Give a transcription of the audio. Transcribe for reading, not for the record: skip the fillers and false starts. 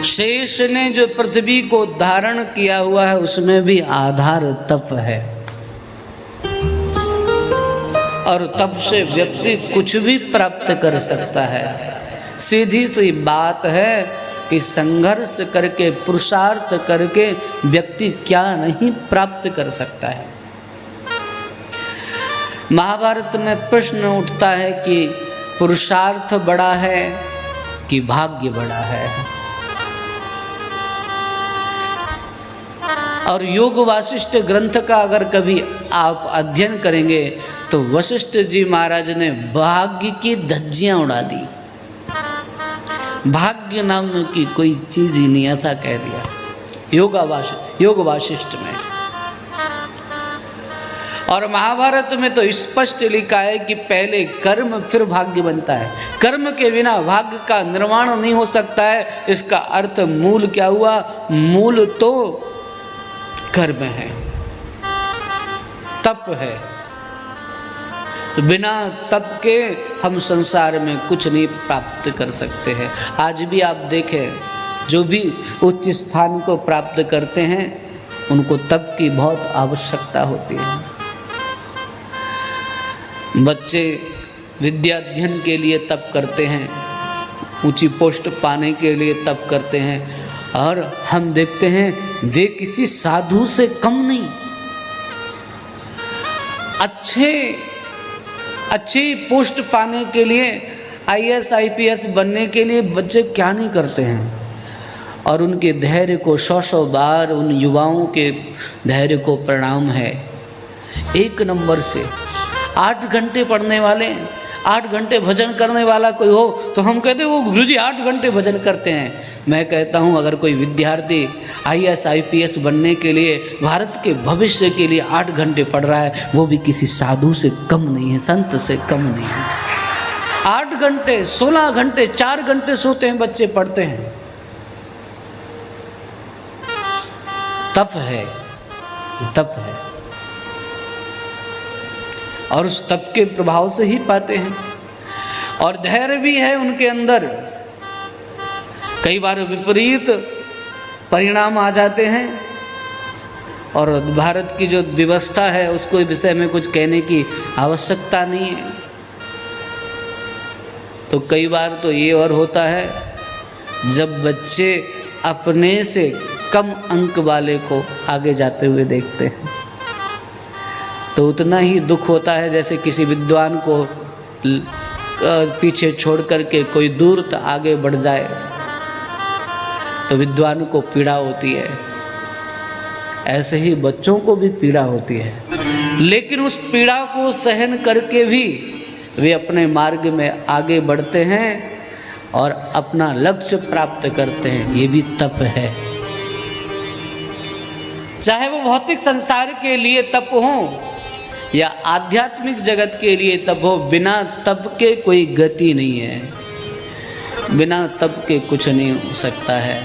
शेष ने जो पृथ्वी को धारण किया हुआ है उसमें भी आधार तप है, और तप से व्यक्ति कुछ भी प्राप्त कर सकता है। सीधी सी बात है कि संघर्ष करके, पुरुषार्थ करके व्यक्ति क्या नहीं प्राप्त कर सकता है। महाभारत में प्रश्न उठता है कि पुरुषार्थ बड़ा है कि भाग्य बड़ा है। और योग वासिष्ठ ग्रंथ का अगर कभी आप अध्ययन करेंगे तो वशिष्ठ जी महाराज ने भाग्य की धज्जियां उड़ा दी। भाग्य नाम की कोई चीज ही नहीं, ऐसा कह दिया योग वासिष्ठ में। और महाभारत में तो स्पष्ट लिखा है कि पहले कर्म फिर भाग्य बनता है। कर्म के बिना भाग्य का निर्माण नहीं हो सकता है। इसका अर्थ मूल क्या हुआ? मूल तो कर्म है, तप है। बिना तप के हम संसार में कुछ नहीं प्राप्त कर सकते हैं। आज भी आप देखें, जो भी उच्च स्थान को प्राप्त करते हैं उनको तप की बहुत आवश्यकता होती है। बच्चे विद्या अध्ययन के लिए तप करते हैं, ऊंची पोस्ट पाने के लिए तप करते हैं, और हम देखते हैं वे किसी साधु से कम नहीं। अच्छी पोस्ट पाने के लिए, IAS IPS बनने के लिए बच्चे क्या नहीं करते हैं, और उनके धैर्य को 100 बार उन युवाओं के धैर्य को प्रणाम है। 1 नंबर से 8 घंटे पढ़ने वाले, 8 घंटे भजन करने वाला कोई हो तो हम कहते हैं वो गुरुजी 8 घंटे भजन करते हैं। मैं कहता हूँ अगर कोई विद्यार्थी IAS IPS बनने के लिए, भारत के भविष्य के लिए 8 घंटे पढ़ रहा है, वो भी किसी साधु से कम नहीं है, संत से कम नहीं है। 8 घंटे, 16 घंटे, 4 घंटे सोते हैं बच्चे, पढ़ते हैं। तप है, तप है, और उस तप के प्रभाव से ही पाते हैं। और धैर्य भी है उनके अंदर। कई बार विपरीत परिणाम आ जाते हैं, और भारत की जो व्यवस्था है उसको विषय में कुछ कहने की आवश्यकता नहीं है। तो कई बार तो ये और होता है, जब बच्चे अपने से कम अंक वाले को आगे जाते हुए देखते हैं तो उतना ही दुख होता है जैसे किसी विद्वान को पीछे छोड़ करके कोई दूर तक आगे बढ़ जाए तो विद्वान को पीड़ा होती है। ऐसे ही बच्चों को भी पीड़ा होती है, लेकिन उस पीड़ा को सहन करके भी वे अपने मार्ग में आगे बढ़ते हैं और अपना लक्ष्य प्राप्त करते हैं। ये भी तप है। चाहे वो भौतिक संसार के लिए तप हो या आध्यात्मिक जगत के लिए तप हो, बिना तप के कोई गति नहीं है। बिना तप के कुछ नहीं हो सकता है।